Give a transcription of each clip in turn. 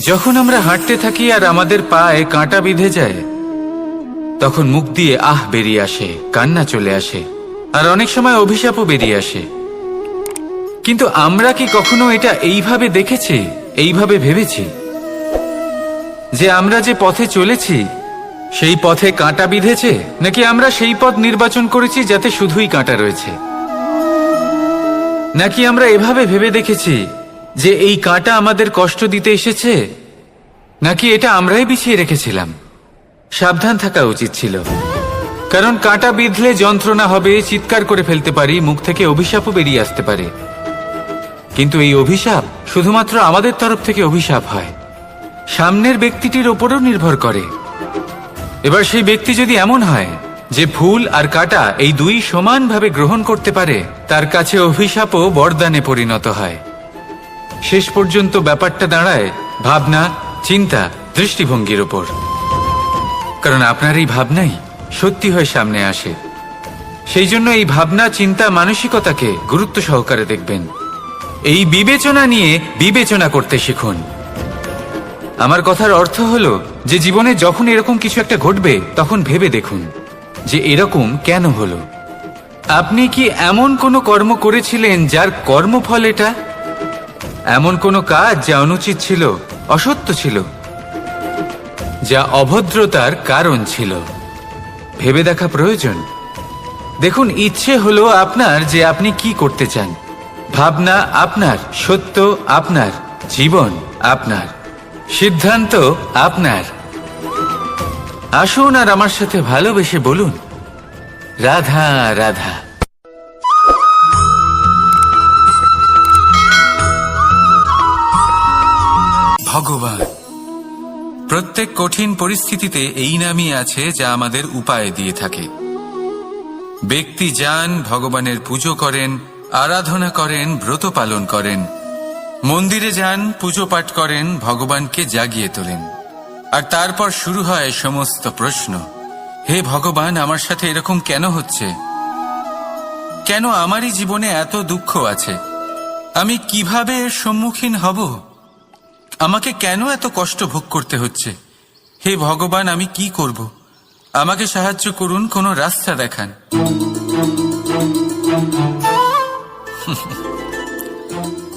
যখন আমরা হাঁটতে থাকি আর আমাদের পায়ে কাঁটা বিঁধে যায়, তখন মুখ দিয়ে আহ বেরিয়ে আসে, কান্না চলে আসে, আর অনেক সময় অভিশাপও বেরিয়ে আসে। কিন্তু আমরা কি কখনো এটা এইভাবে দেখেছি, এইভাবে ভেবেছি যে আমরা যে পথে চলেছি সেই পথে কাঁটা বিঁধেছে, নাকি আমরা সেই পথ নির্বাচন করেছি যাতে শুধুই কাঁটা রয়েছে? নাকি আমরা এভাবে ভেবে দেখেছি যে এই কাঁটা আমাদের কষ্ট দিতে এসেছে, নাকি এটা আমরাই বিছিয়ে রেখেছিলাম? সাবধান থাকা উচিত ছিল, কারণ কাঁটা বিঁধলে যন্ত্রণা হবে, চিৎকার করে ফেলতে পারি, মুখ থেকে অভিশাপও বেরিয়ে আসতে পারে। কিন্তু এই অভিশাপ শুধুমাত্র আমাদের তরফ থেকে অভিশাপ হয়, সামনের ব্যক্তিটির ওপরও নির্ভর করে। এবার সেই ব্যক্তি যদি এমন হয় যে ফুল আর কাঁটা এই দুই সমানভাবে গ্রহণ করতে পারে, তার কাছে অভিশাপও বরদানে পরিণত হয়। শেষ পর্যন্ত ব্যাপারটা দাঁড়ায় ভাবনা, চিন্তা, দৃষ্টিভঙ্গির ওপর। কারণ আপনার এই ভাবনাই সত্যি হয়ে সামনে আসে। সেই জন্য এই ভাবনা, চিন্তা, মানসিকতাকে গুরুত্ব সহকারে দেখবেন। এই বিবেচনা নিয়ে বিবেচনা করতে শিখুন। আমার কথার অর্থ হলো যে জীবনে যখন এরকম কিছু একটা ঘটবে, তখন ভেবে দেখুন যে এরকম কেন হলো। আপনি কি এমন কোনো কর্ম করেছিলেন যার কর্মফল এটা? এমন কোনো কাজ যা অনুচিত ছিল, অসত্য ছিল, যা অভদ্রতার কারণ ছিল? ভেবে দেখা প্রয়োজন। দেখুন, ইচ্ছে হলো আপনার যে আপনি কি করতে চান, ভাবনা আপনার, সত্য আপনার, জীবন আপনার, সিদ্ধান্ত আপনার। আসুন আর আমার সাথে ভালোবেসে বলুন, রাধা রাধা। ভগবান প্রত্যেক কঠিন পরিস্থিতিতে এই নামই আছে যা আমাদের উপায় দিয়ে থাকে। ব্যক্তি যান, ভগবানের পুজো করেন, আরাধনা করেন, ব্রত পালন করেন, মন্দিরে যান, পুজো পাঠ করেন, ভগবানকে জাগিয়ে তোলেন। আর তারপর শুরু হয় সমস্ত প্রশ্ন। হে ভগবান, আমার সাথে এরকম কেন হচ্ছে? কেন আমারই জীবনে এত দুঃখ আছে? আমি কিভাবে এর সম্মুখীন হব? আমাকে কেন এত কষ্ট ভোগ করতে হচ্ছে? হে ভগবান, আমি কি করব? আমাকে সাহায্য করুন, কোনো রাস্তা দেখান।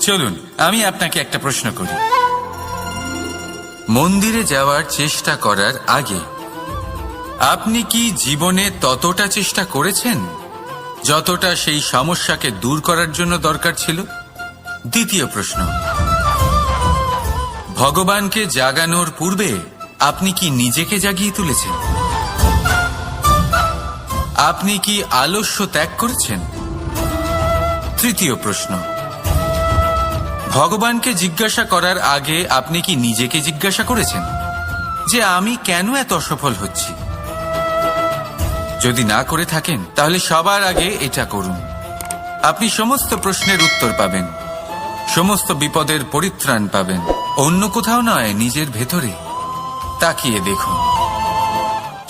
চলুন আমি আপনাকে একটা প্রশ্ন করি। মন্দিরে যাওয়ার চেষ্টা করার আগে আপনি কি জীবনে ততটা চেষ্টা করেছেন যতটা সেই সমস্যাকে দূর করার জন্য দরকার ছিল? দ্বিতীয় প্রশ্ন, ভগবানকে জাগানোর পূর্বে আপনি কি নিজেকে জাগিয়ে তুলেছেন? আপনি কি আলস্য ত্যাগ করেছেন? তৃতীয় প্রশ্ন, ভগবানকে জিজ্ঞাসা করার আগে আপনি কি নিজেকে জিজ্ঞাসা করেছেন যে আমি কেন এত অসফল হচ্ছি? যদি না করে থাকেন, তাহলে সবার আগে এটা করুন। আপনি সমস্ত প্রশ্নের উত্তর পাবেন, সমস্ত বিপদের পরিত্রাণ পাবেন। অন্য কোথাও নয়, নিজের ভেতরে তাকিয়ে দেখুন।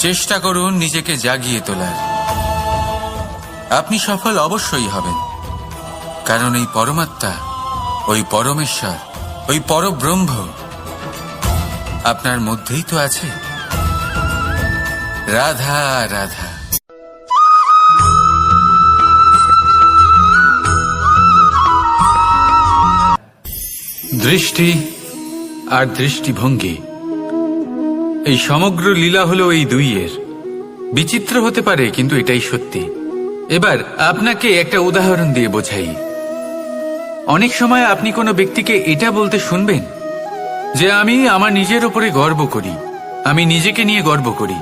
চেষ্টা করুন নিজেকে জাগিয়ে তোলার। আপনি সফল অবশ্যই হবেন, কারণ এই পরমাত্মা, ওই পরমেশ্বর, ওই পরব্রহ্ম আপনার মধ্যেই তো আছে। রাধা রাধা। দৃষ্টি আর দৃষ্টিভঙ্গি, এই সমগ্র লীলা হলো এই দুইয়ের। বিচিত্র হতে পারে, কিন্তু এটাই সত্যি। এবার আপনাকে একটা উদাহরণ দিয়ে বোঝাই। অনেক সময় আপনি কোনো ব্যক্তিকে এটা বলতে শুনবেন যে আমি আমার নিজের উপরে গর্ব করি, আমি নিজেকে নিয়ে গর্ব করি,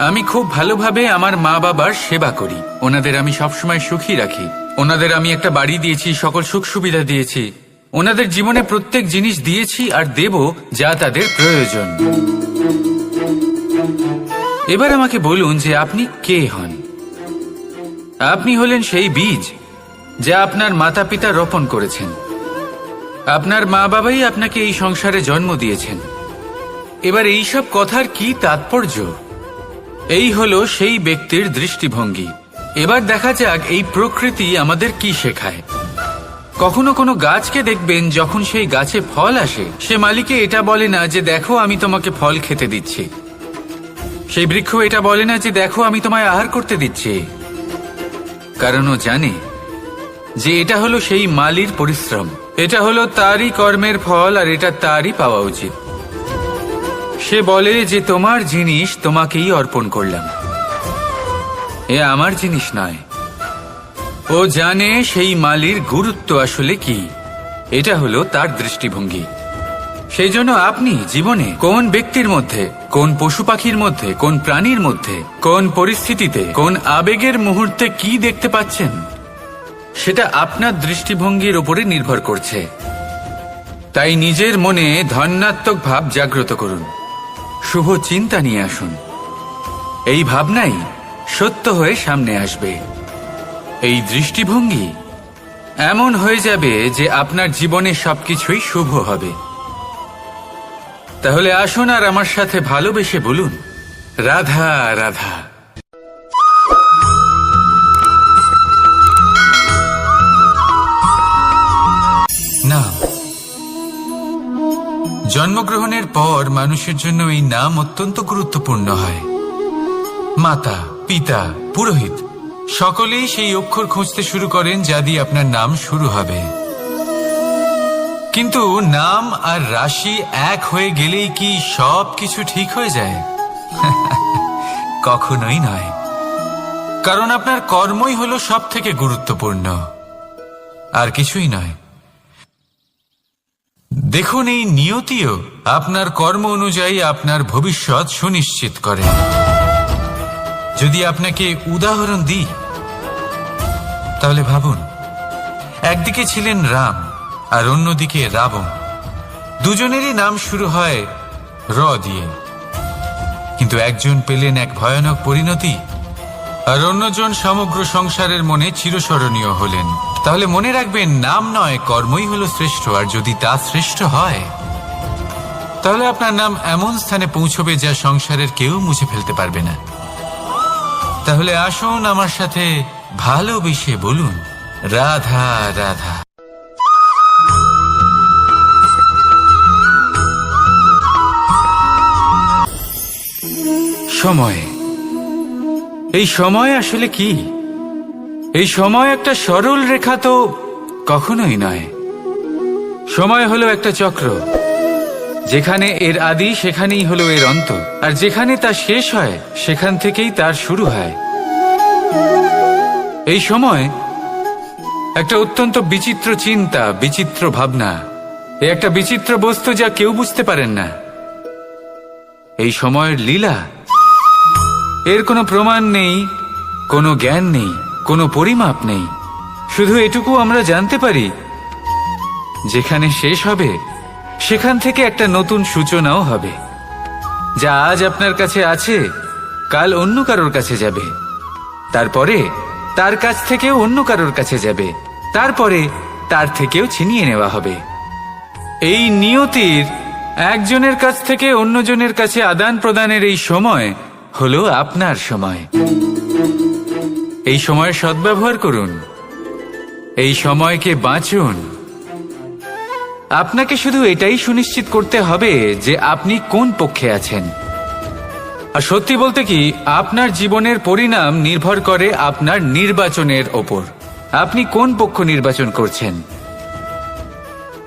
আমি খুব ভালোভাবে আমার মা বাবার সেবা করি, ওনাদের আমি সবসময় সুখী রাখি, ওনাদের আমি একটা বাড়ি দিয়েছি, সকল সুখ সুবিধা দিয়েছি, ওনাদের জীবনে প্রত্যেক জিনিস দিয়েছি আর দেব যা তাদের প্রয়োজন। এবার আমাকে বলুন যে আপনি কে হন? আপনি হলেন সেই বীজ যা আপনার মাতা পিতা রোপণ করেছেন। আপনার মা বাবাই আপনাকে এই সংসারে জন্ম দিয়েছেন। এবার এইসব কথার কি তাৎপর্য? এই হলো সেই ব্যক্তির দৃষ্টিভঙ্গি। এবার দেখা যাক এই প্রকৃতি আমাদের কি শেখায়। কখনো কোনো গাছকে দেখবেন, যখন সেই গাছে ফল আসে, সে মালিকে এটা বলে না যে দেখো আমি তোমাকে ফল খেতে দিচ্ছি। সেই বৃক্ষ এটা বলে না যে দেখো আমি তোমায় আহার করতে দিচ্ছি, কারণ ও জানে যে এটা হলো সেই মালির পরিশ্রম, এটা হলো তারই কর্মের ফল, আর এটা তারই পাওয়া উচিত। সে বলে যে তোমার জিনিস তোমাকেই অর্পণ করলাম, এ আমার জিনিস নয়। ও জানে সেই মালির গুরুত্ব আসলে কি, এটা হলো তার দৃষ্টিভঙ্গি। সেই জন্য আপনি জীবনে কোন ব্যক্তির মধ্যে, কোন পশু পাখির মধ্যে, কোন প্রাণীর মধ্যে, কোন পরিস্থিতিতে, কোন আবেগের মুহূর্তে কি দেখতে পাচ্ছেন, সেটা আপনার দৃষ্টিভঙ্গির উপরে নির্ভর করছে। তাই নিজের মনে ধনাত্মক ভাব জাগ্রত করুন, শুভ চিন্তা নিয়ে আসুন। এই ভাবনাই সত্য হয়ে সামনে আসবে। এই দৃষ্টিভঙ্গি এমন হয়ে যাবে যে আপনার জীবনে সবকিছুই শুভ হবে। তাহলে আসুন আর আমার সাথে ভালোবেসে বলুন, রাধা রাধা। নাম। জন্মগ্রহণের পর মানুষের জন্য এই নাম অত্যন্ত গুরুত্বপূর্ণ হয়। মাতা, পিতা, পুরোহিত সকলেই সেই অক্ষর খুঁজতে শুরু করেন যা দিয়ে আপনার নাম শুরু হবে। কিন্তু নাম আর রাশি এক হয়ে গেলেই কি সব কিছু ঠিক হয়ে যায়? কখনোই নয়, কারণ আপনার কর্মই হলো সব থেকে গুরুত্বপূর্ণ, আর কিছুই নয়। দেখুন, এই নিয়তিও আপনার কর্ম অনুযায়ী আপনার ভবিষ্যৎ সুনিশ্চিত করে। যদি আপনাকে উদাহরণ দিই, তাহলে ভাবুন, একদিকে ছিলেন রাম আর অন্যদিকে রাবণ। দুজনেরই নাম শুরু হয় র দিয়ে, কিন্তু একজন পেলেন এক ভয়ানক পরিণতি, আর অন্যজন সমগ্র সংসারের মনে চিরস্মরণীয় হলেন। তাহলে মনে রাখবেন, নাম নয়, কর্মই হলো শ্রেষ্ঠ। আর যদি তা শ্রেষ্ঠ হয়, তাহলে আপনার নাম এমন স্থানে পৌঁছবে যা সংসারের কেউ মুছে ফেলতে পারবে না। তাহলে আসুন আমার সাথে ভালোবেসে বলুন, রাধা রাধা। সময়। এই সময় আসলে কি? এই সময় একটা সরল রেখা তো কখনোই নয়। সময় হলো একটা চক্র, যেখানে এর আদি সেখানেই হলো এর অন্ত, আর যেখানে তা শেষ হয় সেখান থেকেই তার শুরু হয়। এই সময় একটা অত্যন্ত বিচিত্র চিন্তা, বিচিত্র ভাবনা, একটা বিচিত্র বস্তু যা কেউ বুঝতে পারেন না। এই সময়ের লীলা, এর কোনো প্রমাণ নেই, কোনো জ্ঞান নেই, কোনো পরিমাপ নেই। শুধু এটুকু আমরা জানতে পারি, যেখানে শেষ হবে সেখান থেকে একটা নতুন সূচনাও হবে। যা আজ আপনার কাছে আছে, কাল অন্য কারোর কাছে যাবে, তারপরে তার কাছ থেকেও অন্য কারোর কাছে যাবে, তারপরে তার থেকেও ছিনিয়ে নেওয়া হবে। এই নিয়তির একজনের কাছ থেকে অন্যজনের কাছে আদান প্রদানের এই সময় হলো আপনার সময়। এই সময়ের সদ্ব্যবহার করুন, এই সময়কে বাঁচুন। আপনাকে শুধু এটাই সুনিশ্চিত করতে হবে যে আপনি কোন পক্ষে আছেন। আর সত্যি বলতে কি, আপনার জীবনের পরিণাম নির্ভর করে আপনার নির্বাচনের ওপর। আপনি কোন পক্ষ নির্বাচন করছেন।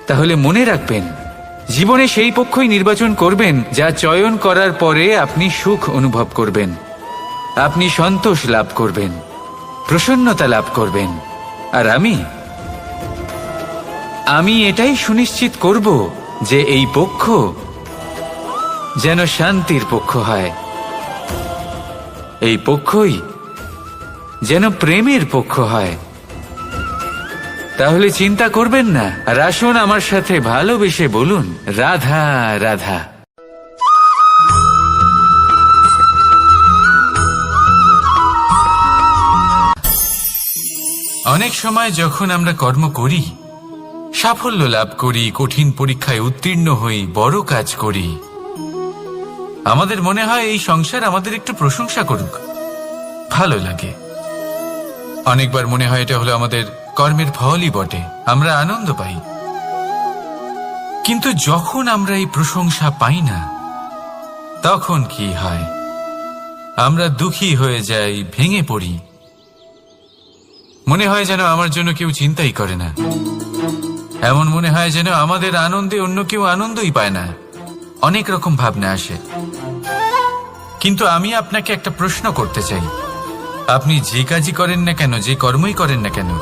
তাহলে মনে রাখবেন, জীবনে সেই পক্ষই নির্বাচন করবেন যা চয়ন করার পরে আপনি সুখ অনুভব করবেন, আপনি সন্তোষ লাভ করবেন, প্রসন্নতা লাভ করবেন। আর আমি এটাই সুনিশ্চিত করব যে এই পক্ষ যেন শান্তির পক্ষ হয়, এই পক্ষই যেন প্রেমের পক্ষ হয়। তাহলে চিন্তা করবেন না, আর আসুন আমার সাথে ভালোবেসে বলুন, রাধা রাধা। অনেক সময় যখন আমরা কর্ম করি, সাফল্য লাভ করি, কঠিন পরীক্ষায় উত্তীর্ণ হই, বড় কাজ করি, আমাদের মনে হয় এই সংসার আমাদের একটু প্রশংসা করুক, ভালো লাগে। অনেকবার মনে হয় এটা হলো আমাদের কর্মের ফলই বটে, আমরা আনন্দ পাই। কিন্তু যখন আমরা এই প্রশংসা পাই না, তখন কি হয়? আমরা দুঃখী হয়ে যাই, ভেঙে পড়ি। মনে হয় যেন আমার জন্য কেউ চিন্তাই করে না। এমন মনে হয় যেন আমাদের আনন্দে অন্য কেউ আনন্দই পায় না। অনেক রকম ভাবনা আসে। কিন্তু আমি আপনাকে একটা প্রশ্ন করতে চাই, আপনি যে কাজই করেন না কেন, যে কর্মই করেন না কেন,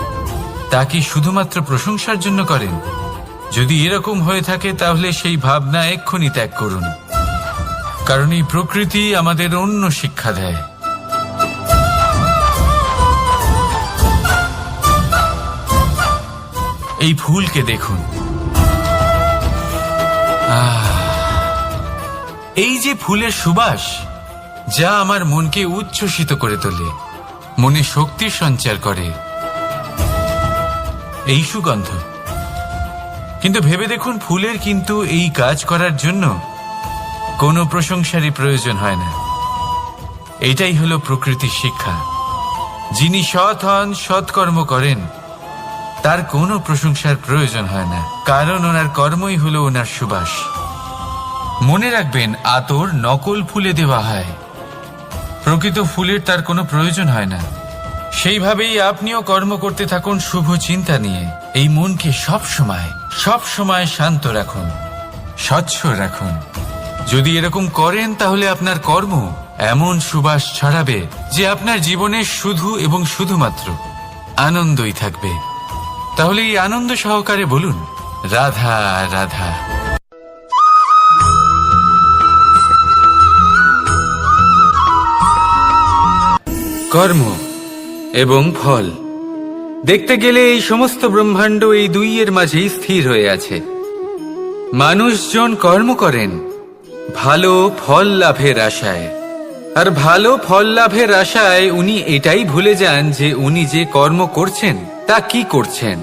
তা কি শুধুমাত্র প্রশংসার জন্য করেন? যদি এরকম হয়ে থাকে তাহলে সেই ভাবনা এক্ষুনি ত্যাগ করুন, কারণ এই প্রকৃতি আমাদের অন্য শিক্ষা দেয়। এই ফুলকে দেখুন, এই যে ফুলের সুবাস, যা আমার মনকে উচ্ছ্বসিত করে তোলে, মনে শক্তির সঞ্চার করে, এই সুগন্ধ। কিন্তু ভেবে দেখুন, ফুলের কিন্তু এই কাজ করার জন্য কোনো প্রশংসারই প্রয়োজন হয় না। এটাই হলো প্রকৃতির শিক্ষা। যিনি সৎ হন, সৎকর্ম করেন, তার কোনো প্রশংসার প্রয়োজন হয় না, কারণ ওনার কর্মই হলো ওনার সুবাস। মনে রাখবেন, আতর নকল ফুলে দেওয়া হয়, প্রকৃত ফুলের তার কোনো প্রয়োজন হয় না। সেইভাবেই আপনিও কর্ম করতে থাকুন শুভ চিন্তা নিয়ে। এই মনকে সব সময় শান্ত রাখুন, স্বচ্ছ রাখুন। যদি এরকম করেন তাহলে আপনার কর্ম এমন সুবাস ছড়াবে যে আপনার জীবনে শুধু এবং শুধুমাত্র আনন্দই থাকবে। তাহলে এই আনন্দ সহকারে বলুন, রাধা রাধা। কর্ম এবং ফল দেখতে গেলে এই সমস্ত ব্রহ্মাণ্ড এই দুইয়ের মাঝেই স্থির হয়ে আছে। মানুষজন কর্ম করেন ভালো ফল লাভের আশায়, আর ভালো ফল লাভের আশায় উনি এটাই ভুলে যান যে উনি যে কর্ম করছেন তা কি করছেন।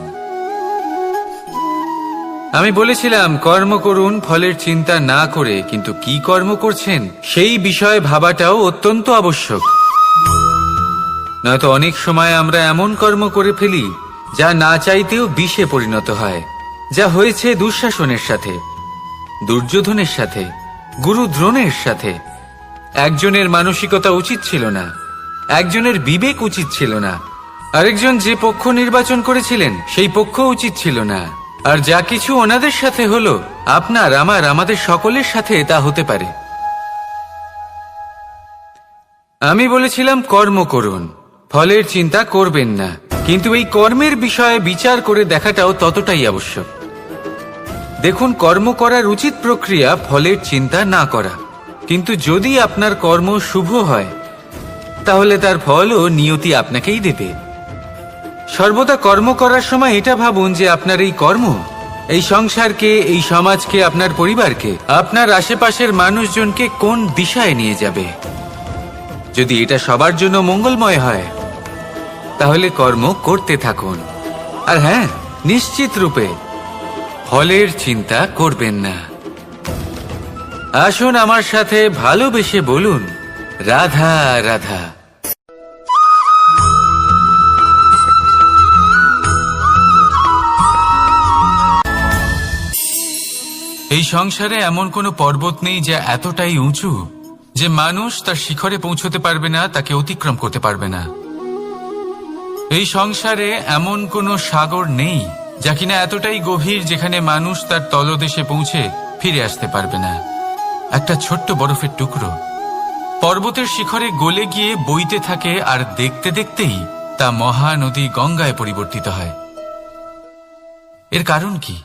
আমি বলেছিলাম কর্ম করুন ফলের চিন্তা না করে, কিন্তু কি কর্ম করছেন সেই বিষয়ে ভাবাটাও অত্যন্ত আবশ্যক। নয়তো অনেক সময় আমরা এমন কর্ম করে ফেলি যা না চাইতেও বিষে পরিণত হয়, যা হয়েছে দুঃশাসনের সাথে, দুর্যোধনের সাথে, গুরু দ্রোণের সাথে। একজনের মানসিকতা উচিত ছিল না, একজনের বিবেক উচিত ছিল না, আরেকজন যে পক্ষ নির্বাচন করেছিলেন সেই পক্ষ উচিত ছিল না। আর যা কিছু ওনাদের সাথে হলো, আপনার আমাদের সকলের সাথে তা হতে পারে। আমি বলেছিলাম কর্ম করুন, ফলের চিন্তা করবেন না, কিন্তু এই কর্মের বিষয়ে বিচার করে দেখাটাও ততটাই আবশ্যক। দেখুন, কর্ম করার উচিত প্রক্রিয়া ফলের চিন্তা না করা, কিন্তু যদি আপনার কর্ম শুভ হয় তাহলে তার ফলও নিয়তি আপনাকেই দেবে। সর্বদা কর্ম করার সময় এটা ভাবুন যে আপনার এই কর্ম এই সংসারকে, এই সমাজকে, আপনার পরিবারকে, আপনার আশেপাশের মানুষজনকে কোন দিশায় নিয়ে যাবে। যদি এটা সবার জন্য মঙ্গলময় হয় তাহলে কর্ম করতে থাকুন। আর হ্যাঁ, নিশ্চিত রূপে ফলের চিন্তা করবেন না। আসুন আমার সাথে ভালোবেসে বলুন, রাধা রাধা। এই সংসারে এমন কোনো পর্বত নেই যা এতটাই উঁচু যে মানুষ তার শিখরে পৌঁছতে পারবে না, তাকে অতিক্রম করতে পারবে না। এই সংসারে এমন কোনো সাগর নেই যা কিনা এতটাই গভীর যেখানে মানুষ তার তলদেশে পৌঁছে ফিরে আসতে পারবে না। একটা ছোট্ট বরফের টুকরো পর্বতের শিখরে গলে গিয়ে বইতে থাকে, আর দেখতে দেখতেই তা মহানদী গঙ্গায় পরিবর্তিত হয়। এর কারণ কি?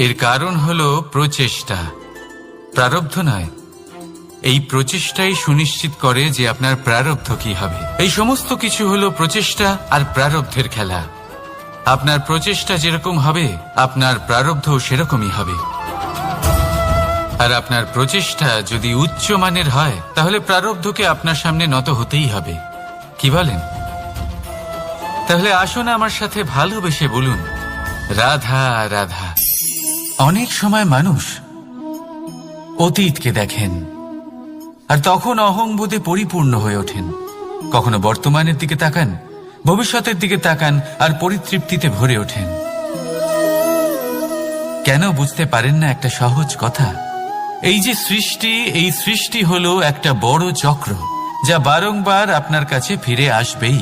এর কারণ হলো প্রচেষ্টা, প্রারব্ধ নয়। এই প্রচেষ্টাই সুনিশ্চিত করে যে আপনার প্রারব্ধ কি হবে। এই সমস্ত কিছু হলো প্রচেষ্টা আর প্রারব্ধের খেলা। আপনার প্রচেষ্টা যেরকম হবে আপনার প্রারব্ধও সেরকমই হবে। আর আপনার প্রচেষ্টা যদি উচ্চ মানের হয় তাহলে প্রারব্ধকে আপনার সামনে নত হতেই হবে। কি বলেন? তাহলে আসুন আমার সাথে ভালোবেসে বলুন, রাধা রাধা। অনেক সময় মানুষ অতীতকে দেখেন আর তখন অহংবোধে পরিপূর্ণ হয়ে ওঠেন। কখনো বর্তমানের দিকে তাকান ভবিষ্যতের দিকে তাকান আর পরিতৃপ্তিতে ভরে ওঠেন। কেন বুঝতে পারেন না একটা সহজ কথা? এই যে সৃষ্টি, এই সৃষ্টি হলো একটা বড় চক্র, যা বারংবার আপনার কাছে ফিরে আসবেই।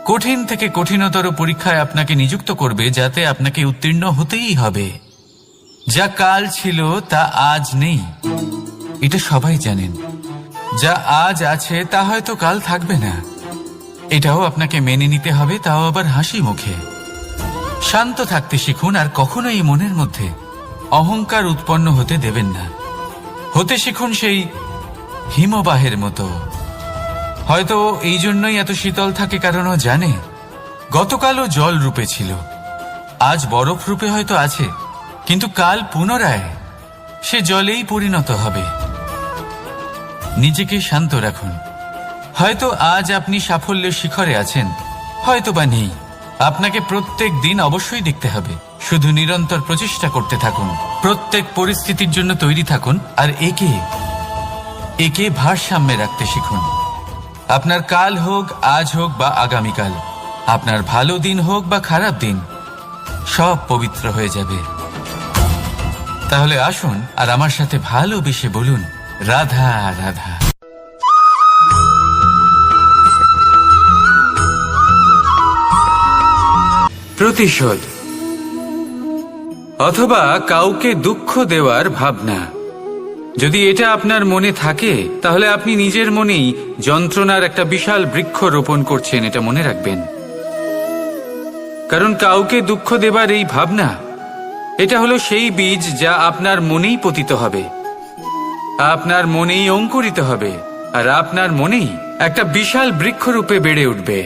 কঠিন থেকে কঠিনতর পরীক্ষায় আপনাকে নিযুক্ত করবে, যাতে আপনাকে উত্তীর্ণ হতেই হবে। যা কাল ছিল তা আজ নেই, এটা সবাই জানেন। যা আজ আছে তা হয়তো কাল থাকবে না, এটাও আপনাকে মেনে নিতে হবে, তাও আবার হাসি মুখে। শান্ত থাকতে শিখুন আর কখনোই মনের মধ্যে অহংকার উৎপন্ন হতে দেবেন না। হতে শিখুন সেই হিমবাহের মতো। হয়তো এই জন্যই এত শীতল থাকে, কারণ ও জানে গতকালও জল রূপে ছিল, আজ বরফ রূপে হয়তো আছে, কিন্তু কাল পুনরায় সে জলেই পরিণত হবে। নিজেকে শান্ত রাখুন। হয়তো আজ আপনি সাফল্যের শিখরে আছেন, হয়তো বা নেই। আপনাকে প্রত্যেক দিন অবশ্যই দেখতে হবে। শুধু নিরন্তর প্রচেষ্টা করতে থাকুন, প্রত্যেক পরিস্থিতির জন্য তৈরি থাকুন, আর একে ভারসাম্যে রাখতে শিখুন। আপনার কাল হোক, আজ হোক বা আগামীকাল, আপনার ভালো দিন হোক বা খারাপ দিন, সব পবিত্র হয়ে যাবে। তাহলে আসুন আর আমার সাথে ভালোবেসে বলুন, রাধা রাধা। প্রতিশোধ অথবা কাউকে দুঃখ দেওয়ার ভাবনা, যদি এটা আপনার মনে থাকে, তাহলে আপনি নিজের মনেই যন্ত্রণার একটা বিশাল বৃক্ষ রোপণ করছেন, এটা মনে রাখবেন। কারণ কাউকে দুঃখ দেবার এই ভাবনা, এটা হলো সেই বীজ যা আপনার মনেই পতিত হবে, আপনার মনেই অঙ্কুরিত হবে, আর আপনার মনেই একটা বিশাল বৃক্ষরূপে বেড়ে উঠবে।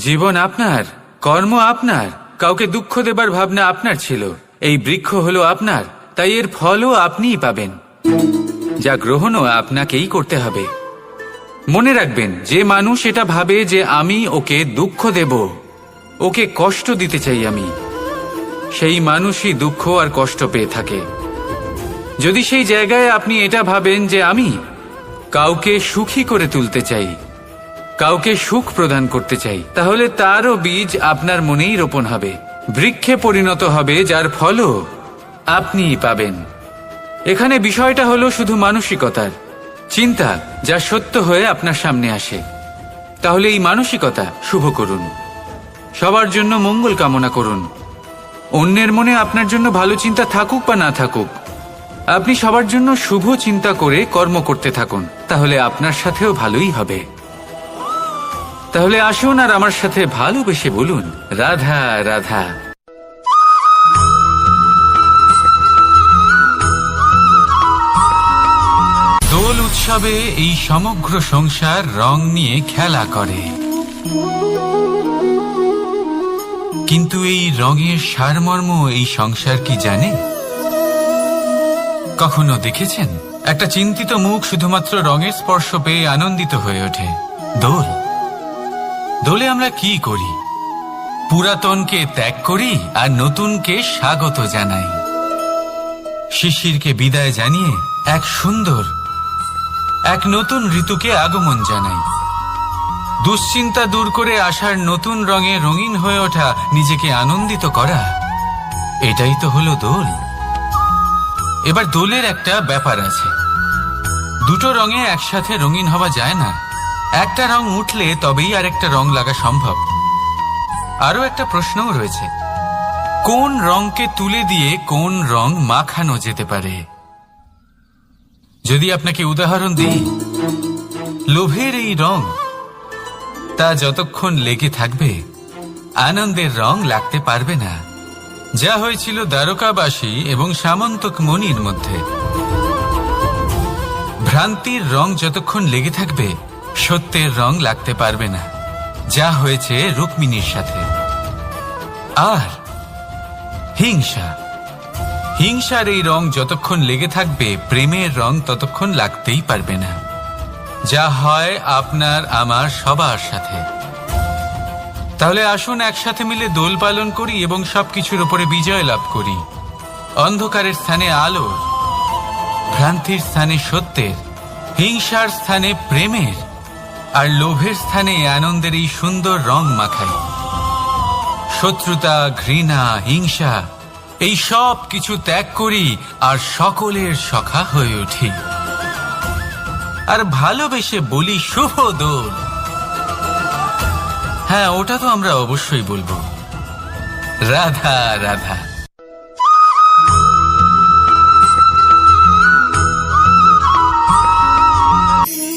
জীবন আপনার, কর্ম আপনার, কাউকে দুঃখ দেবার ভাবনা আপনার ছিল, এই বৃক্ষ হলো আপনার, তাই এর ফলও আপনিই পাবেন, যা গ্রহণও আপনাকেই করতে হবে। মনে রাখবেন, যে মানুষ এটা ভাবে যে আমি ওকে দুঃখ দেব, ওকে কষ্ট দিতে চাই আমি, সেই মানুষই দুঃখ আর কষ্ট পেয়ে থাকে। যদি সেই জায়গায় আপনি এটা ভাবেন যে আমি কাউকে সুখী করে তুলতে চাই, কাউকে সুখ প্রদান করতে চাই, তাহলে তারও বীজ আপনার মনেই রোপণ হবে, বৃক্ষে পরিণত হবে, যার ফলও আপনিই পাবেন। এখানে বিষয়টা হলো শুধু মানসিকতার চিন্তা, যা সত্য হয়ে আপনার সামনে আসে। তাহলে এই মানসিকতা শুভ করুন, সবার জন্য মঙ্গল কামনা করুন। অন্যের মনে আপনার জন্য ভালো চিন্তা থাকুক বা না থাকুক, আপনি সবার জন্য শুভ চিন্তা করে কর্ম করতে থাকুন, তাহলে আপনার সাথেও ভালোই হবে। তাহলে আসুন আর আমার সাথে ভালোবেসে বলুন, রাধা রাধা। দোল উৎসবে এই সমগ্র সংসার রং নিয়ে খেলা করে, কিন্তু এই রঙের সারমর্ম এই সংসার কি জানে? কখনো দেখেছেন একটা চিন্তিত মুখ শুধুমাত্র রঙের স্পর্শ পেয়ে আনন্দিত হয়ে ওঠে? দোলে আমরা কি করি? পুরাতনকে ত্যাগ করি আর নতুনকে স্বাগত জানাই। শিশিরকে বিদায় জানিয়ে এক নতুন ঋতুকে আগমন জানাই। দুশ্চিন্তা দূর করে আসার নতুন রঙে রঙিন হয়ে ওঠা, নিজেকে আনন্দিত করা, এটাই তো হলো দোল। এবার দোলের একটা ব্যাপার আছে, দুটো রঙে একসাথে রঙিন হওয়া যায় না। একটা রং উঠলে তবেই আরেকটা রং লাগা সম্ভব। আরো একটা প্রশ্নও রয়েছে, কোন রংকে তুলে দিয়ে কোন রং মাখানো যেতে পারে? যদি আপনাকে উদাহরণ দিই, লোভের এই রং, তা যতক্ষণ লেগে থাকবে আনন্দের রং লাগতে পারবে না, যা হয়েছিল দ্বারকাবাসী এবং সামন্তক মণির মধ্যে। ভ্রান্তির রং যতক্ষণ লেগে থাকবে সত্যের রং লাগতে পারবে না, যা হয়েছে রুক্মিণীর সাথে। আর হিংসার এই রং যতক্ষণ লেগে থাকবে প্রেমের রং ততক্ষণ লাগতেই পারবে না, যা হয় আপনার আমার সবার সাথে। তাহলে আসুন একসাথে মিলে দোল পালন করি এবং সবকিছুর উপরে বিজয় লাভ করি। অন্ধকারের স্থানে আলোর, ভ্রান্তির স্থানে সত্যের, হিংসার স্থানে প্রেমের, আর লোভের স্থানে আনন্দের এই সুন্দর রং মাখাই। শত্রুতা, ঘৃণা, হিংসা এই সব কিছু ত্যাগ করি আর সকলের সখা হয়ে উঠি। আর ভালোবেসে বলি শুভ দোল। হ্যাঁ, ওটা তো আমরা অবশ্যই বলবো, রাধা রাধা।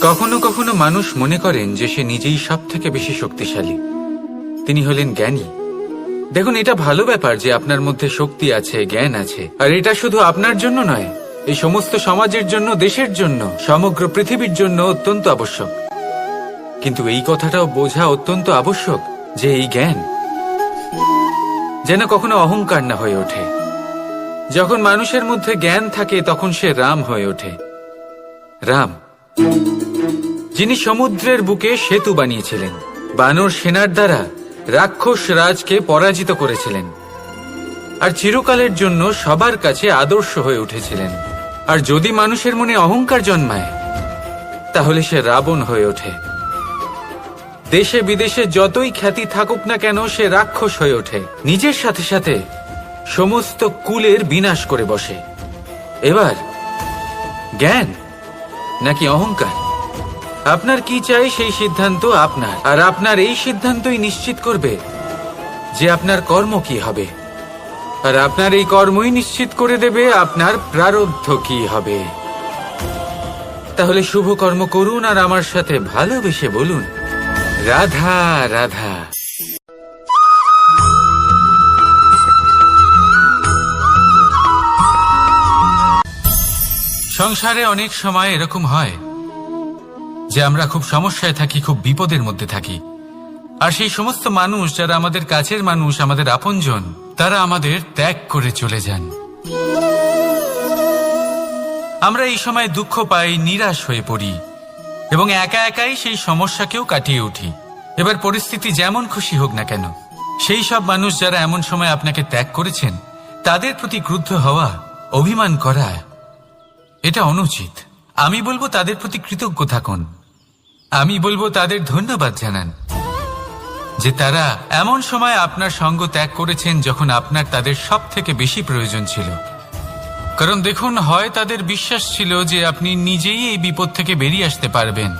কখনো কখনো মানুষ মনে করেন যে সে নিজেই সব থেকে বেশি শক্তিশালী, তিনি হলেন জ্ঞানী। দেখুন, এটা ভালো ব্যাপার যে আপনার মধ্যে শক্তি আছে, জ্ঞান আছে, আর এটা শুধু আপনার জন্য নয়, এই সমস্ত সমাজের জন্য, দেশের জন্য, সমগ্র পৃথিবীর জন্য অত্যন্ত আবশ্যক। কিন্তু এই কথাটাও বোঝা অত্যন্ত আবশ্যক যে এই জ্ঞান যেন কখনো অহংকার না হয়ে ওঠে। যখন মানুষের মধ্যে জ্ঞান থাকে তখন সে রাম হয়ে ওঠে। রাম, যিনি সমুদ্রের বুকে সেতু বানিয়েছিলেন, বানর সেনার দ্বারা রাক্ষস রাজকে পরাজিত করেছিলেন, আর চিরকালের জন্য সবার কাছে আদর্শ হয়ে উঠেছিলেন। আর যদি মানুষের মনে অহংকার জন্মায় তাহলে সে রাবণ হয়ে ওঠে। দেশে বিদেশে যতই খ্যাতি থাকুক না কেন, সে রাক্ষস হয়ে ওঠে, নিজের সাথে সাথে সমস্ত কুলের বিনাশ করে বসে। এবার জ্ঞান নাকি অহংকার, আপনার কি চাই সেই সিদ্ধান্ত আপনার, আর আপনার এই সিদ্ধান্তই নিশ্চিত করবে যে আপনার কর্ম কি হবে, আর আপনার এই কর্মই নিশ্চিত করে দেবে আপনার প্রারব্ধ কি হবে। তাহলে শুভ কর্ম করুন আর আমার সাথে ভালোবেসে বলুন, রাধা রাধা। সংসারে অনেক সময় এরকম হয় যে আমরা খুব সমস্যায় থাকি, খুব বিপদের মধ্যে থাকি, আর সেই সমস্ত মানুষ যারা আমাদের কাছের মানুষ, আমাদের আপনজন, তারা আমাদের ত্যাগ করে চলে যান। আমরা এই সময় দুঃখ পাই, নিরাশ হয়ে পড়ি এবং একা একাই সেই সমস্যাকেও কাটিয়ে উঠি। এবার পরিস্থিতি যেমন খুশি হোক না কেন, সেই সব মানুষ যারা এমন সময় আপনাকে ত্যাগ করেছেন তাদের প্রতি ক্রুদ্ধ হওয়া, অভিমান করা, এটা অনুচিত। আমি বলবো তাদের প্রতি কৃতজ্ঞ থাকুন। আমি বলবো তাদের ধন্যবাদ জানান যে তারা এমন সময় আপনার সঙ্গ ত্যাগ করেছেন যখন আপনার তাদের সব থেকে বেশি প্রয়োজন ছিল। কারণ দেখুন, হয় তাদের বিশ্বাস ছিল যে আপনি নিজেই এই বিপদ থেকে বেরিয়ে আসতে পারবেন,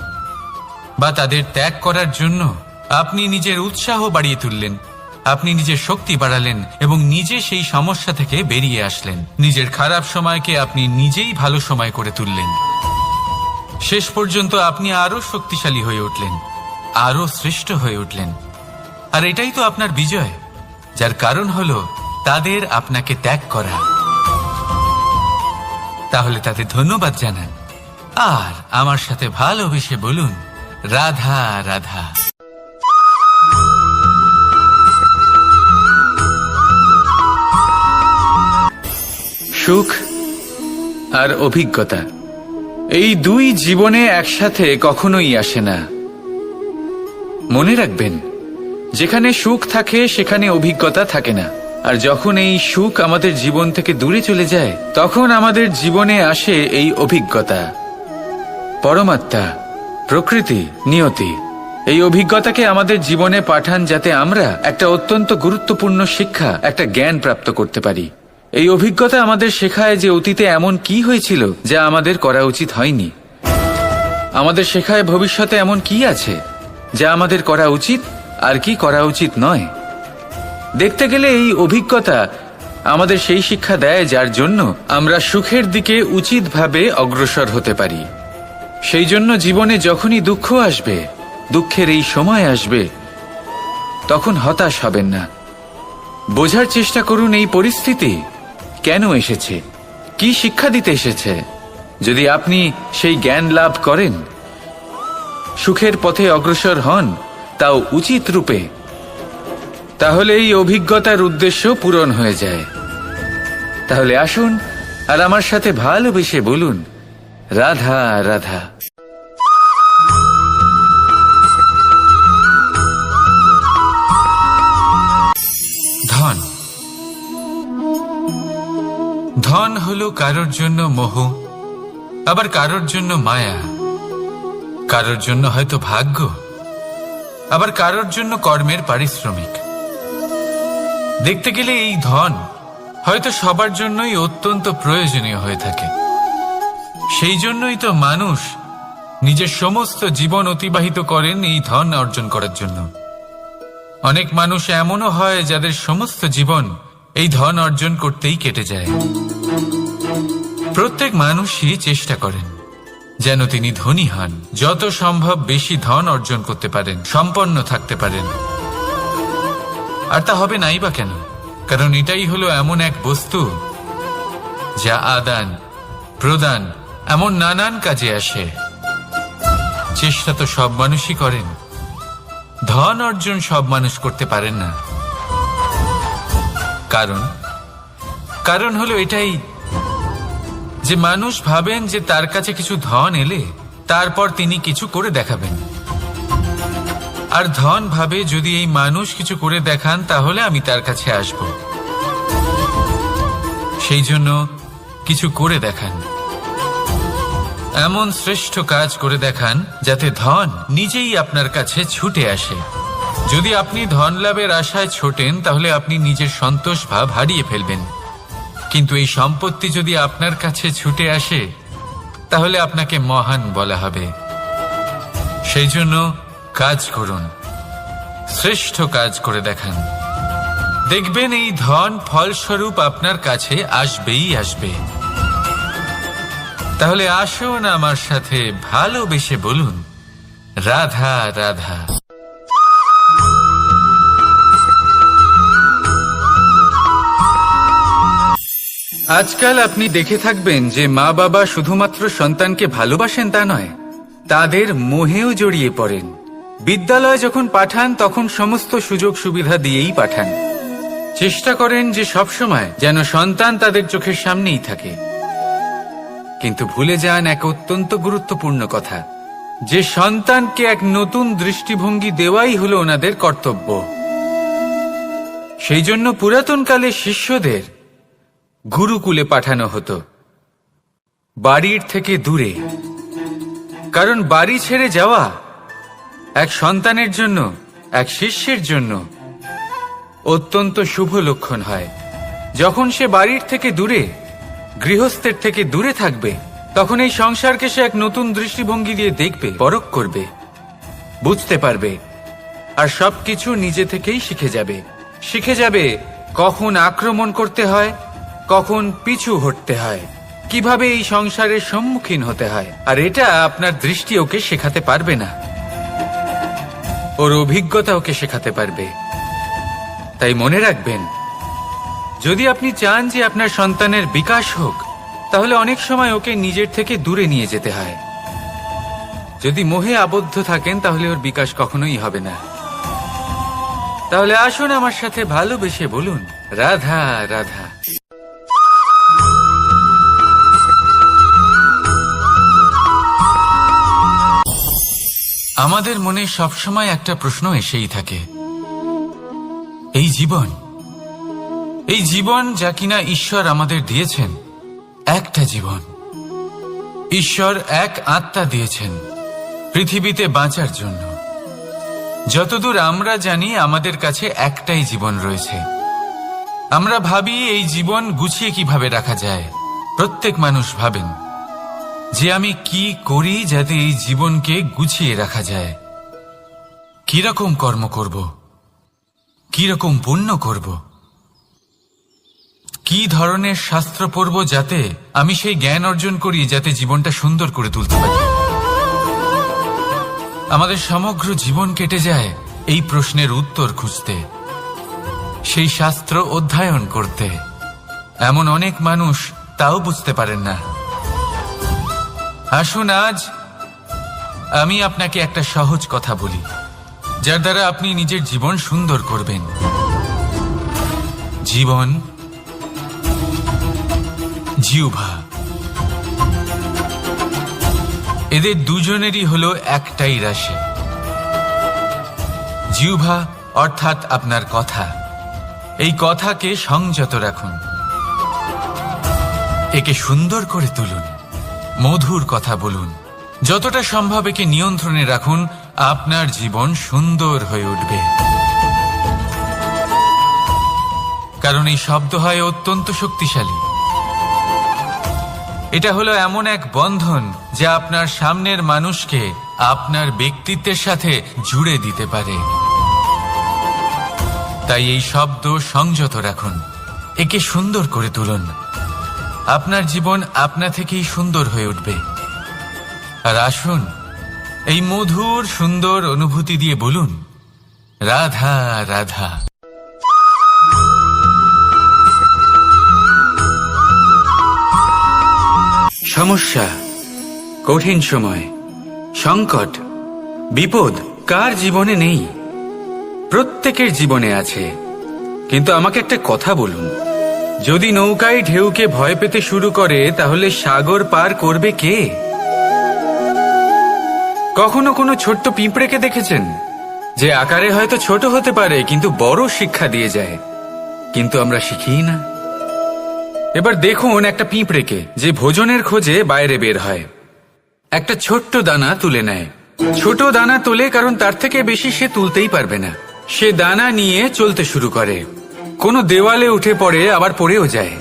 বা তাদের ত্যাগ করার জন্য আপনি নিজের উৎসাহ বাড়িয়ে তুললেন, আপনি নিজের শক্তি বাড়ালেন এবং নিজে সেই সমস্যা থেকে বেরিয়ে আসলেন। নিজের খারাপ সময়কে আপনি নিজেই ভালো সময় করে তুললেন। শেষ পর্যন্ত আপনি আরো শক্তিশালী হয়ে উঠলেন, আরো শ্রেষ্ঠ হয়ে উঠলেন। আর এটাই তো আপনার বিজয়, যার কারণ হলো তাদের আপনাকে ত্যাগ করা। তাহলে তাদের ধন্যবাদ জানান আর আমার সাথে ভালোবেসে বলুন, রাধা রাধা। সুখ আর অভিজ্ঞতা, এই দুই জীবনে একসাথে কখনোই আসে না। মনে রাখবেন, যেখানে সুখ থাকে সেখানে অভিজ্ঞতা থাকে না। আর যখন এই সুখ আমাদের জীবন থেকে দূরে চলে যায় তখন আমাদের জীবনে আসে এই অভিজ্ঞতা। পরমাত্মা, প্রকৃতি, নিয়তি এই অভিজ্ঞতাকে আমাদের জীবনে পাঠান যাতে আমরা একটা অত্যন্ত গুরুত্বপূর্ণ শিক্ষা, একটা জ্ঞান প্রাপ্ত করতে পারি। এই অভিজ্ঞতা আমাদের শেখায় যে অতীতে এমন কি হয়েছিল যা আমাদের করা উচিত হয়নি। আমাদের শেখায় ভবিষ্যতে এমন কি আছে যা আমাদের করা উচিত আর কি করা উচিত নয়। দেখতে গেলে এই অভিজ্ঞতা আমাদের সেই শিক্ষা দেয় যার জন্য আমরা সুখের দিকে উচিতভাবে অগ্রসর হতে পারি। সেই জন্য জীবনে যখনই দুঃখ আসবে, দুঃখের এই সময় আসবে, তখন হতাশ হবেন না। বোঝার চেষ্টা করুন এই পরিস্থিতি কেন এসেছে, কি শিক্ষা দিতে এসেছে। যদি আপনি সেই জ্ঞান লাভ করেন, সুখের পথে অগ্রসর হন, তাও উচিত রূপে, তাহলে এই অভিজ্ঞতার উদ্দেশ্য পূরণ হয়ে যায়। তাহলে আসুন আর আমার সাথে ভালোবেসে বলুন, রাধা রাধা। ধন, ধন হলো কারোর জন্য মোহ, আবার কারোর জন্য মায়া। কারোর জন্য হয়তো ভাগ্য, আবার কারোর জন্য কর্মের পারিশ্রমিক। দেখতে গেলে এই ধন হয়তো সবার জন্যই অত্যন্ত প্রয়োজনীয় হয়ে থাকে। সেই জন্যই তো মানুষ নিজের সমস্ত জীবন অতিবাহিত করেন এই ধন অর্জন করার জন্য। অনেক মানুষ এমনও হয় যাদের সমস্ত জীবন এই ধন অর্জন করতেই কেটে যায়। প্রত্যেক মানুষই চেষ্টা করেন যেন তিনি ধনী হন, যত সম্ভব বেশি ধন অর্জন করতে পারেন, সম্পন্ন থাকতে পারেন। আর তা হবে নাই বা কেন? কারণ এটাই হলো এমন এক বস্তু যা আদান প্রদান এমন নানান কাজে আসে। চেষ্টা তো সব মানুষই করেন, ধন অর্জন সব মানুষ করতে পারেন না। কারণ হলো এটাই যে মানুষ ভাবেন যে তার কাছে কিছু ধন এলে তারপর তিনি কিছু করে দেখাবেন, আর ধন ভাবে যদি এই মানুষ কিছু করে দেখান তাহলে আমি তার কাছে আসব। সেই জন্য কিছু করে দেখান, এমন শ্রেষ্ঠ কাজ করে দেখান যাতে ধন নিজেই আপনার কাছে ছুটে আসে। যদি আপনি ধন লাভের আশায় ছোটেন তাহলে আপনি নিজের সন্তোষ ভাব হারিয়ে ফেলবেন, কিন্তু এই সম্পত্তি যদি আপনার কাছে ছুটে আসে তাহলে আপনাকে মহান বলা হবে। সেই জন্য কাজ করুন, শ্রেষ্ঠ কাজ করে দেখান, দেখবেন এই ধন ফলস্বরূপ আপনার কাছে আসবেই আসবে। তাহলে আসুন আমার সাথে ভালোবেসে বলুন, রাধা রাধা। আজকাল আপনি দেখে থাকবেন যে মা বাবা শুধুমাত্র সন্তানকে ভালোবাসেন তা নয়, তাদের মোহেও জড়িয়ে পড়েন। বিদ্যালয়ে যখন পাঠান তখন সমস্ত সুযোগ সুবিধা দিয়েই পাঠান। চেষ্টা করেন যে সবসময় যেন সন্তান তাদের চোখের সামনেই থাকে, কিন্তু ভুলে যান এক অত্যন্ত গুরুত্বপূর্ণ কথা, যে সন্তানকে এক নতুন দৃষ্টিভঙ্গি দেওয়াই হলো ওনাদের কর্তব্য। সেই জন্য পুরাতনকালে শিষ্যদের গুরুকুলে পাঠানো হতো, বাড়ির থেকে দূরে। কারণ বাড়ি ছেড়ে যাওয়া এক সন্তানের জন্য, এক শিষ্যের জন্য অত্যন্ত শুভ লক্ষণ হয়। যখন সে বাড়ির থেকে দূরে, গৃহস্থের থেকে দূরে থাকবে, তখন এই সংসারকে সে এক নতুন দৃষ্টিভঙ্গি দিয়ে দেখবে, পরখ করবে, বুঝতে পারবে, আর সবকিছু নিজে থেকেই শিখে যাবে কখন আক্রমণ করতে হয়, কখন পিছু হটতে হয়, কিভাবে এই সংসারের সম্মুখীন হতে হয়। আর এটা আপনার দৃষ্টি ওকে শেখাতে পারবে না, ওর অভিজ্ঞতা ওকে শেখাতে পারবে। তাই মনে রাখবেন, যদি আপনি চান যে আপনার সন্তানের বিকাশ হোক, তাহলে অনেক সময় ওকে নিজের থেকে দূরে নিয়ে যেতে হয়। যদি মোহে আবদ্ধ থাকেন তাহলে ওর বিকাশ কখনোই হবে না। তাহলে আসুন আমার সাথে ভালোবেসে বলুন, রাধা রাধা। আমাদের মনে সবসময় একটা প্রশ্ন এসেই থাকে, এই জীবন যা কিনা ঈশ্বর আমাদের দিয়েছেন, একটা জীবন। ঈশ্বর এক আত্মা দিয়েছেন পৃথিবীতে বাঁচার জন্য। যতদূর আমরা জানি আমাদের কাছে একটাই জীবন রয়েছে। আমরা ভাবি এই জীবন গুছিয়ে কিভাবে রাখা যায়। প্রত্যেক মানুষ ভাবেন যে আমি কি করি যাতে এই জীবনকে গুছিয়ে রাখা যায়, কিরকম কর্ম করব, কিরকম পুণ্য করব, কি ধরনের শাস্ত্র পড়ব যাতে আমি সেই জ্ঞান অর্জন করি যাতে জীবনটা সুন্দর করে তুলতে পারি। আমাদের সমগ্র জীবন কেটে যায় এই প্রশ্নের উত্তর খুঁজতে, সেই শাস্ত্র অধ্যয়ন করতে। এমন অনেক মানুষ তাও বুঝতে পারেন না। আসুন আজ আমি আপনাকে একটা সহজ কথা বলি, যার দ্বারা আপনি নিজের জীবন সুন্দর করবেন। জীবন, জিহ্বা, এদের দুজনেরই হলো একটাই রাশি। জিহ্বা অর্থাৎ আপনার কথা, এই কথাকে সংযত রাখুন, একে সুন্দর করে তুলুন, মধুর কথা বলুন, যতটা সম্ভব একে নিয়ন্ত্রণে রাখুন, আপনার জীবন সুন্দর হয়ে উঠবে। কারণ এই শব্দ হয় অত্যন্ত শক্তিশালী। এটা হলো এমন এক বন্ধন যা আপনার সামনের মানুষকে আপনার ব্যক্তিত্বের সাথে জুড়ে দিতে পারে। তাই এই শব্দ সংযত রাখুন, একে সুন্দর করে তুলুন। আপনার জীবন আপনা থেকেই সুন্দর হয়ে উঠবে। আর আসুন, এই মধুর সুন্দর অনুভূতি দিয়ে বলুন, রাধা রাধা। সমস্যা, কঠিন সময়, সংকট, বিপদ কার জীবনে নেই? প্রত্যেকের জীবনে আছে। কিন্তু আমাকে একটা কথা বলুন, যদি নৌকায় ঢেউকে ভয় পেতে শুরু করে, তাহলে সাগর পার করবে কে? কখনো কোনো ছোট্ট পিঁপড়েকে দেখেছেন, যে আকারে হয়তো ছোট হতে পারে কিন্তু বড় শিক্ষা দিয়ে যায়? কিন্তু আমরা শিখিই না। এবার দেখুন একটা পিঁপড়েকে, যে ভোজনের খোঁজে বাইরে বের হয়, একটা ছোট্ট দানা তুলে নেয়। ছোট দানা তোলে কারণ তার থেকে বেশি সে তুলতেই পারবে না। সে দানা নিয়ে চলতে শুরু করে, কোনো দেওয়ালে উঠে পড়ে, আবার পড়েও যায়।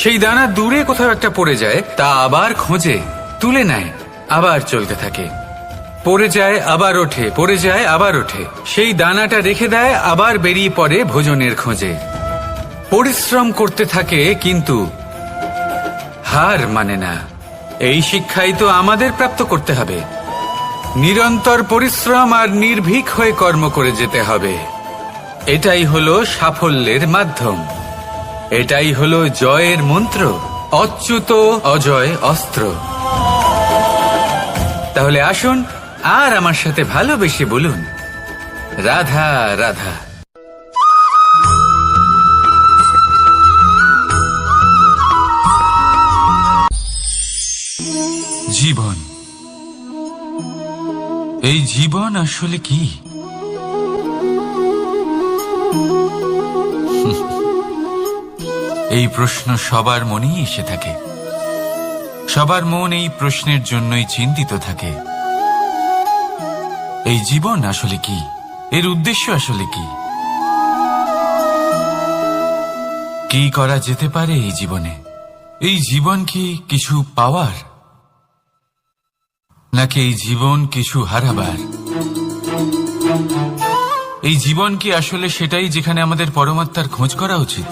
সেই দানা দূরে কোথাও একটা পড়ে যায়, তা আবার খোঁজে, তুলে নেয়, আবার চলতে থাকে। পড়ে যায়, আবার ওঠে, পড়ে যায়, আবার ওঠে। সেই দানাটা রেখে দেয়, আবার বেরিয়ে পড়ে ভোজনের খোঁজে। পরিশ্রম করতে থাকে কিন্তু হার মানে না। এই শিক্ষাই তো আমাদের প্রাপ্ত করতে হবে। নিরন্তর পরিশ্রম আর নির্ভীক হয়ে কর্ম করে যেতে হবে। এটাই হলো সাফল্যের মাধ্যম, এটাই হলো জয়ের মন্ত্র, অচ্যুত অজয় অস্ত্র। তাহলে আসুন আর আমার সাথে ভালোবেসে বলুন, রাধা রাধা। জীবন, এই জীবন আসলে কি? এই প্রশ্ন সবার মনেই এসে থাকে। সবার মন এই প্রশ্নের জন্যই চিন্তিত থাকে। এই জীবন আসলে কি? এর উদ্দেশ্য আসলে কি? কি করা যেতে পারে এই জীবনে? এই জীবন কি কিছু পাওয়ার, নাকি এই জীবন কিছু হারাবার? এই জীবন কি আসলে সেটাই যেখানে আমাদের পরমাত্মার খোঁজ করা উচিত,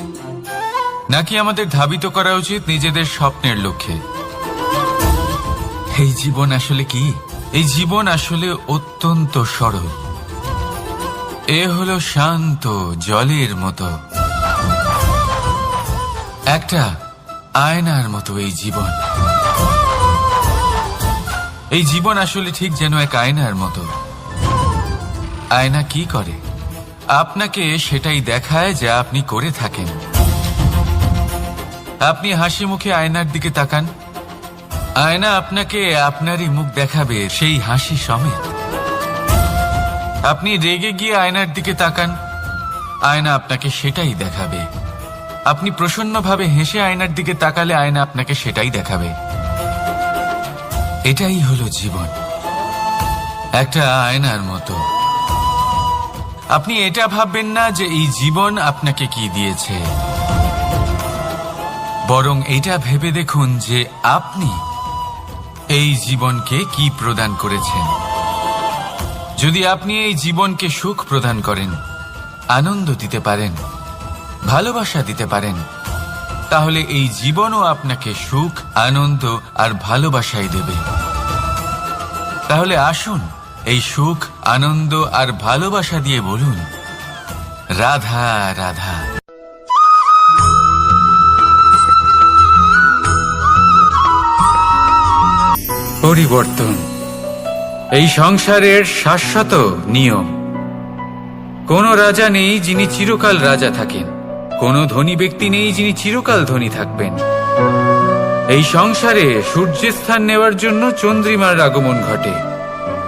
নাকি আমাদের ধাবিত করা উচিত নিজেদের স্বপ্নের লক্ষ্যে? এই জীবন আসলে কি? এই জীবন আসলে অত্যন্ত সরল। এ হলো শান্ত জলের মতো, একটা আয়নার মতো এই জীবন। এই জীবন আসলে ঠিক যেন এক আয়নার মতো। আয়না কি করে? আপনাকে সেটাই দেখায় যা আপনি করে থাকেন। আপনি হাসি মুখে আয়নার দিকে তাকান, আয়না আপনাকে আপনারই মুখ দেখাবে, সেই হাসি সমেত। আপনি রেগে গিয়ে আয়নার দিকে তাকান, আয়না আপনাকে সেটাই দেখাবে। আপনি প্রসন্নভাবে হেসে আয়নার দিকে তাকালে আয়না আপনাকে সেটাই দেখাবে। এটাই হলো জীবন, একটা আয়নার মতো। আপনি এটা ভাববেন না যে এই জীবন আপনাকে কি দিয়েছে, বরং এটা ভেবে দেখুন যে আপনি এই জীবনকে কি প্রদান করেছেন। যদি আপনি এই জীবনকে সুখ প্রদান করেন, আনন্দ দিতে পারেন, ভালোবাসা দিতে পারেন, তাহলে এই জীবনও আপনাকে সুখ, আনন্দ আর ভালোবাসাই দেবে। তাহলে আসুন এই সুখ, আনন্দ আর ভালোবাসা দিয়ে বলুন, রাধা রাধা। পরিবর্তন এই সংসারের শাশ্বত নিয়ম। কোন রাজা নেই যিনি চিরকাল রাজা থাকেন, কোন ধনী ব্যক্তি নেই যিনি চিরকাল ধনী থাকবেন। এই সংসারে সূর্যের স্থান নেওয়ার জন্য চন্দ্রিমার আগমন ঘটে।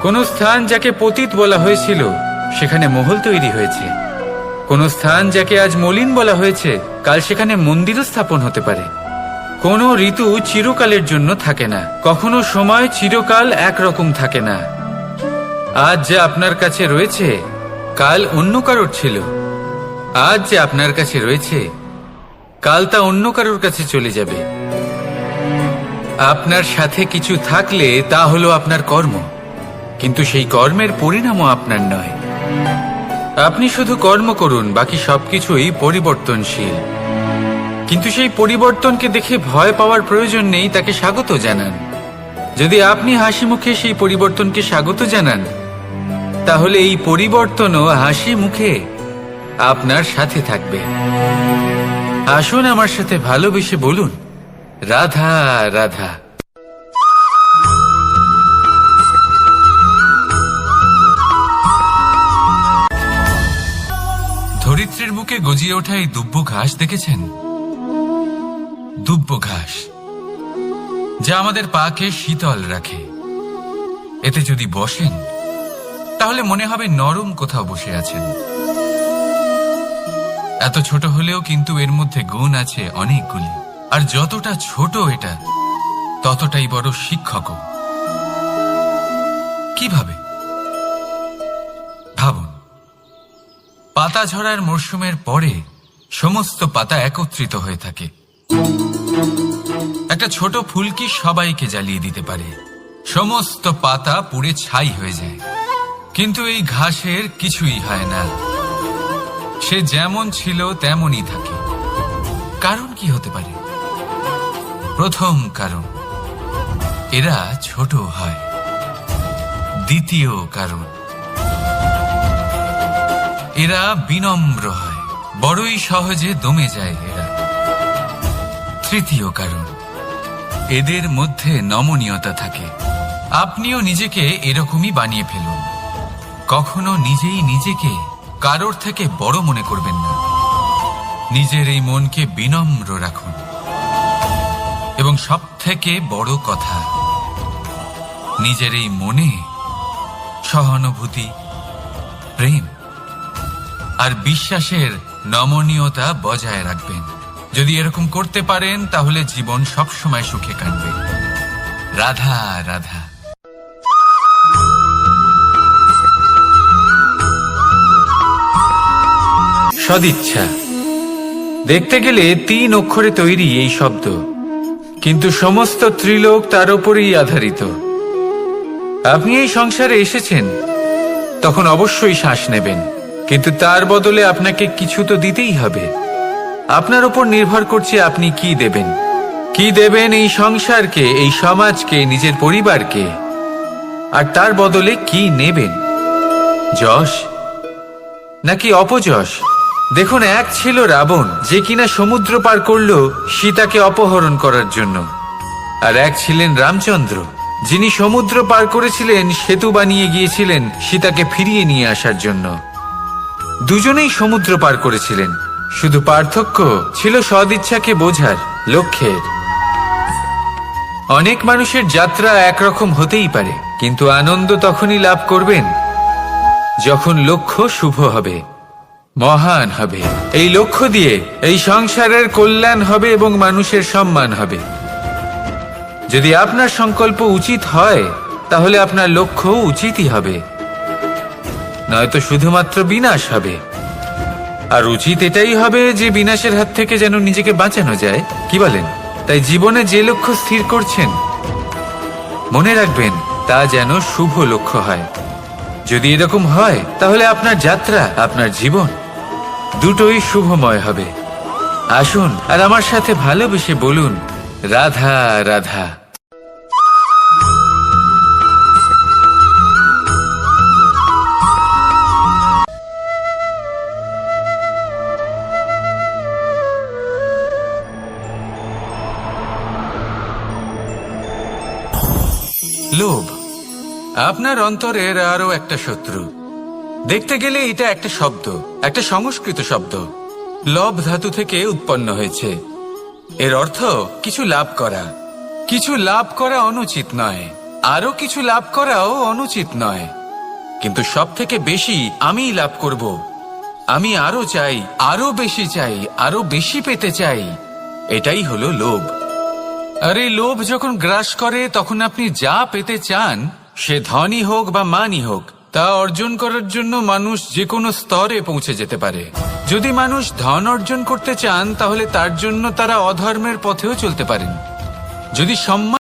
কোন স্থান যাকে পতিত বলা হয়েছিল সেখানে মহল তৈরি হয়েছে। কোন স্থান যাকে আজ মলিন বলা হয়েছে, কাল সেখানে মন্দিরও স্থাপন হতে পারে। কোনো ঋতু চিরকালের জন্য থাকে না, কখনো সময় চিরকাল একরকম থাকে না। আজ যে আপনার কাছে রয়েছে কাল অন্য কারোর ছিল, আজ যে আপনার কাছে রয়েছে কাল তা অন্য কারোর কাছে চলে যাবে। আপনার সাথে কিছু থাকলে তা হলো আপনার কর্ম, কিন্তু সেই কর্মের পরিণামও আপনার নয়। আপনি শুধু কর্ম করুন, বাকি সবকিছুই পরিবর্তনশীল। কিন্তু সেই পরিবর্তনকে দেখে ভয় পাওয়ার প্রয়োজন নেই, তাকে স্বাগত জানান। যদি আপনি হাসি মুখে সেই পরিবর্তনকে স্বাগত জানান, তাহলে এই পরিবর্তনও হাসি মুখে আপনার সাথে থাকবে। আসুন আমার সাথে ভালোবেসে বলুন, রাধা রাধা। ধরিত্রীর বুকে গজিয়ে ওঠা এই দুব্ব ঘাস দেখেছেন? দুব্ব ঘাস, যা আমাদের পাকে শীতল রাখে। এতে যদি বসেন তাহলে মনে হবে নরম কোথাও বসে আছেন। এত ছোট হলেও কিন্তু এর মধ্যে গুণ আছে অনেকগুলি, আর যতটা ছোট এটা ততটাই বড় শিক্ষকও। কিভাবে? ভাবুন, পাতা ঝরার মরশুমের পরে সমস্ত পাতা একত্রিত হয়ে থাকে। একটা ছোট ফুলকি সবাইকে জ্বালিয়ে দিতে পারে, সমস্ত পাতা পুড়ে ছাই হয়ে যায়। কিন্তু এই ঘাসের কিছুই হয় না, সে যেমন ছিল তেমনই থাকে। কারণ কি হতে পারে? প্রথম কারণ, এরা ছোট হয়। দ্বিতীয় কারণ, এরা বিনম্র হয়, বড়ই সহজে দমে যায় এরা। তৃতীয় কারণ, এদের মধ্যে নমনীয়তা থাকে। আপনিও নিজেকে এরকমই বানিয়ে ফেলুন। কখনো নিজেই নিজেকে কারোর থেকে বড় মনে করবেন না। নিজের এই মনকে বিনম্র রাখুন। এবং সব থেকে বড় কথা, নিজের এই মনে সহানুভূতি, প্রেম আর বিশ্বাসের নমনীয়তা বজায় রাখবেন। যদি এরকম করতে পারেন তাহলে জীবন সবসময় সুখে কাটবে। রাধা রাধা। সদিচ্ছা, দেখতে গেলে 3 অক্ষরে তৈরি এই শব্দ, কিন্তু সমস্ত ত্রিলোক তার উপরেই আধারিত। আপনি এই সংসারে এসেছেন, তখন অবশ্যই শ্বাস নেবেন, কিন্তু তার বদলে আপনাকে কিছু তো দিতেই হবে। আপনার উপর নির্ভর করছে আপনি কি দেবেন। কি দেবেন এই সংসারকে, এই সমাজকে, নিজের পরিবারকে, আর তার বদলে কি নেবেন? যশ নাকি অপযশ? দেখুন, এক ছিল রাবণ, যে কিনা সমুদ্র পার করল সীতাকে অপহরণ করার জন্য, আর এক ছিলেন রামচন্দ্র, যিনি সমুদ্র পার করেছিলেন, সেতু বানিয়ে গিয়েছিলেন সীতাকে ফিরিয়ে নিয়ে আসার জন্য। দুজনেই সমুদ্র পার করেছিলেন, শুধু পার্থক্য ছিল সদিচ্ছাকে বোঝার লক্ষ্যের। অনেক মানুষের যাত্রা একরকম হতেই পারে, কিন্তু আনন্দ তখনই লাভ করবেন যখন লক্ষ্য শুভ হবে, মহান হবে। এই লক্ষ্য দিয়ে এই সংসারের কল্যাণ হবে এবং মানুষের সম্মান হবে। যদি আপনার সংকল্প উচিত হয়, তাহলে আপনার লক্ষ্য উচিতই হবে, নয়তো শুধুমাত্র বিনাশ হবে। আর উচিত এটাই হবে যে বিনাশের হাত থেকে যেন নিজেকে বাঁচানো যায়, কি বলেন? তাই জীবনে যে লক্ষ্য স্থির করছেন, মনে রাখবেন তা যেন শুভ লক্ষ্য হয়। যদি এরকম হয়, তাহলে আপনার যাত্রা, আপনার জীবন দুটোই শুভময় হবে। আসুন আর আমার সাথে ভালোবেসে বলুন, রাধা রাধা। লোভ আপনার অন্তরের আরো একটা শত্রু। দেখতে গেলে এটা একটা শব্দ, একটা সংস্কৃত শব্দ, লব ধাতু থেকে উৎপন্ন হয়েছে। এর অর্থ কিছু লাভ করা। কিছু লাভ করা অনুচিত নয়, আরো কিছু লাভ করাও অনুচিত নয়, কিন্তু সব থেকে বেশি আমিই লাভ করব, আমি আরো চাই, আরো বেশি চাই, আরো বেশি পেতে চাই, এটাই হলো লোভ। আরে লোভ যখন গ্রাস করে তখন আপনি যা পেতে চান, সে ধনই হোক বা মানই হোক, তা অর্জন করার জন্য মানুষ যে কোনো স্তরে পৌঁছে যেতে পারে। যদি মানুষ ধন অর্জন করতে চান তাহলে তার জন্য তারা অধর্মের পথেও চলতে পারেন। যদি সম্মান